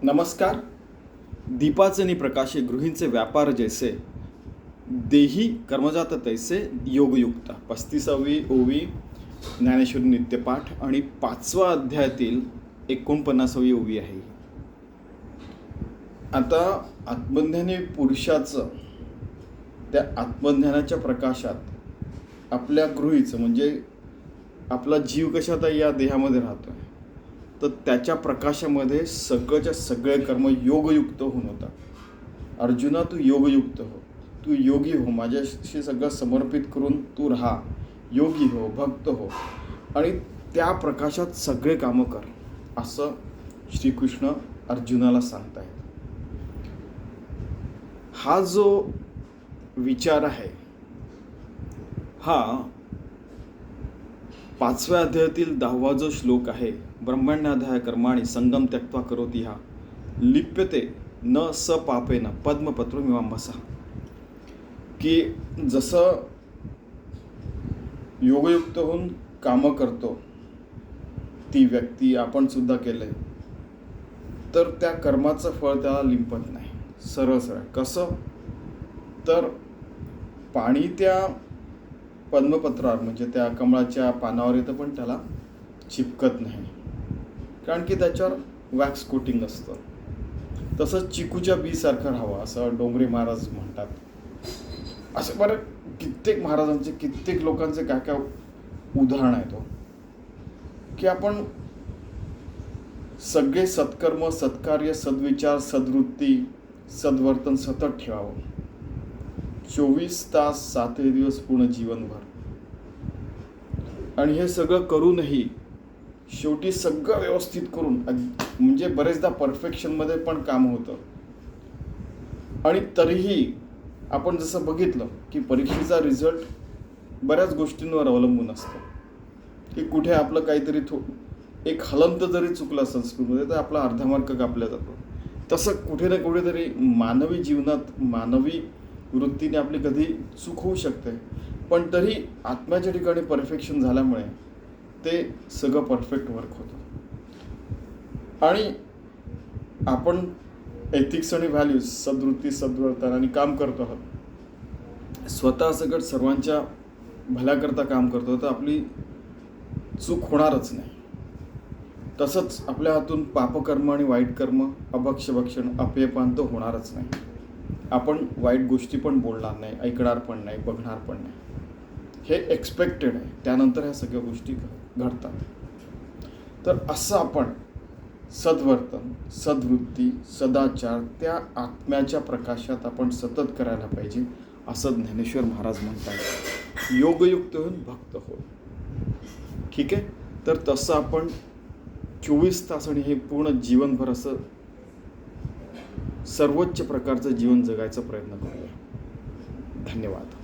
नमस्कार. दीपाचे प्रकाशे गृहींचे व्यापार जैसे देही कर्मजात तैसे योगयुक्त 35वी ओवी ज्ञानेश्वरी नित्यपाठ आणि 5वा अध्यायातील 49वी ओवी आहे. आता आत्मज्ञानी पुरुषाचं त्या आत्मज्ञानाच्या प्रकाशात आपल्या गृहीचं म्हणजे आपला जीव कशात या देहामध्ये राहतोय तर त्याच्या प्रकाशामध्ये सगळंच्या सगळे कर्म योगयुक्त होऊन होतात. अर्जुना तू योगयुक्त हो, तू योगी हो, माझ्याशी सगळं समर्पित करून तू राहा, योगी हो, भक्त हो आणि त्या प्रकाशात सगळे कामं कर, असं श्रीकृष्ण अर्जुनाला सांगतायत. हा जो विचार आहे हा 5व्या अध्यायातील 10वा जो श्लोक आहे, ब्रह्मण्याध्याय कर्माणि संगम त्यक्त्वा करोति हा लिप्यते न स पापेन पद्मपत्रमिवांभसा, की जसं योगयुक्त होऊन कामं करतो ती व्यक्ती, आपण सुद्धा केलंय, तर त्या कर्माचं फळ त्याला लिंपत नाही. सरळ सरळ कसं तर पाणी त्या पद्मपत्रावर म्हणजे त्या कमळाच्या पानावर येतं पण त्याला चिपकत नाही, कारण की त्याच्यावर वॅक्स कोटिंग असतं. तसंच चिकूच्या बीसारखं राहावं असं डोंगरे महाराज म्हणतात. असं बरं कित्येक महाराजांचे कित्येक लोकांचे काय काय उदाहरण आहे तो, की आपण सगळे सत्कर्म सत्कार्य सद्विचार सद्वृत्ती सद्वर्तन सतत ठेवावं 24 तास 7 दिवस पूर्ण जीवनभर. आणि हे सगळं करूनही शेवटी सगळं व्यवस्थित करून म्हणजे बरेचदा परफेक्शनमध्ये पण काम होतं आणि तरीही आपण जसं बघितलं की परीक्षेचा रिझल्ट बऱ्याच गोष्टींवर अवलंबून असतो, की कुठे आपलं काहीतरी एक हलंत जरी चुकलं संस्कृतमध्ये तर आपला अर्धा मार्क कापला जातो. तसं कुठे ना कुठेतरी मानवी जीवनात मानवी वृत्तीने आपली कधी चूक होऊ शकते, पण तरी आत्म्याच्या ठिकाणी परफेक्शन झाल्यामुळे ते सगळं परफेक्ट वर्क होतं. आणि आपण एथिक्स आणि व्हॅल्यूज सद्वृत्ती सद्वर्तन आणि काम करतो आहोत, स्वतः सगळं सर्वांच्या भल्याकरता काम करतो, तर आपली चूक होणारच नाही. तसंच आपल्या हातून पापकर्म आणि वाईट कर्म अभक्ष्यभक्षण अपेयपान तर होणारच नाही. आपण वाईट गोष्टी पण बोलणार नाही, ऐकणार पण नाही, बघणार पण नाही, हे एक्सपेक्टेड आहे. त्यानंतर ह्या सगळ्या गोष्टी घडतात. तर असं आपण सद्वर्तन सद्वृत्ती सदाचार त्या आत्म्याच्या प्रकाशात आपण सतत करायला पाहिजे, असं ज्ञानेश्वर महाराज म्हणतात. योगयुक्त होऊन भक्त हो. ठीक आहे, तर तसं आपण 24 तास आणि हे पूर्ण जीवनभर असं सर्वोच्च प्रकारचं जीवन जगायचा प्रयत्न करूया. धन्यवाद.